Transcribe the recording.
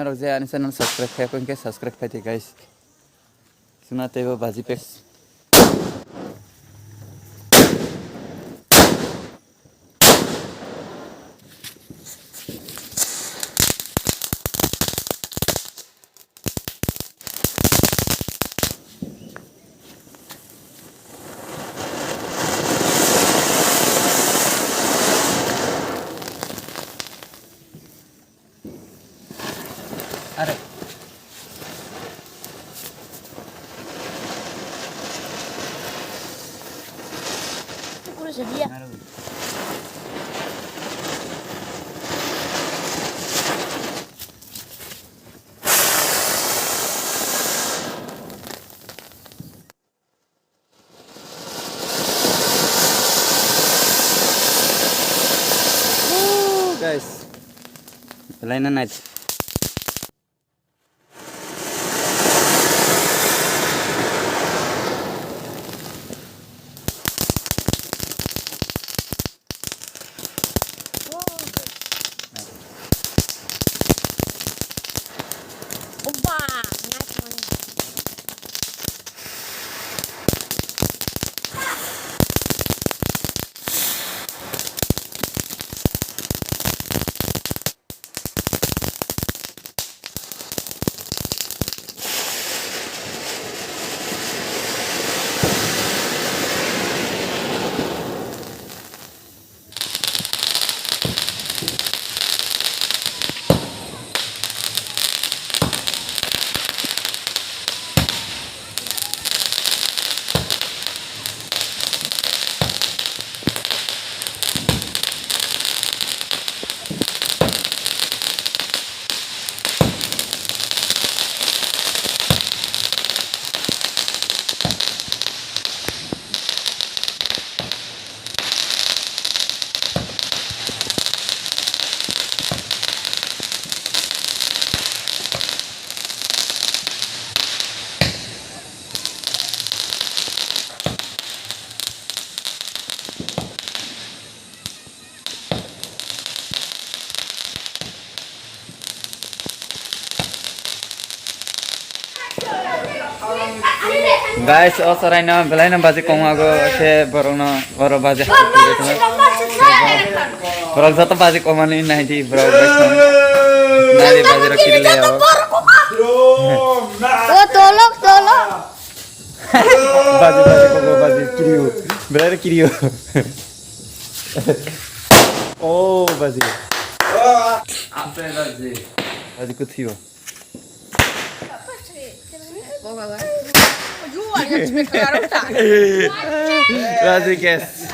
Harus saya anu channel subscribe kayak pun subscribe aja guys. Sunat itu baji pek. Ada. Udah sedia. Guys. Lainan aja. Guys, serai na belai na baji kong aku se baru baji hati gitu na. Baru satu baji kong mana ini di baru guys. Nari baji rakir le ya. Oh, tolong. Baji kong baji kiriu. Belai kiriu. Oh, baji. Apa baji? Baji kutio. Baji guys.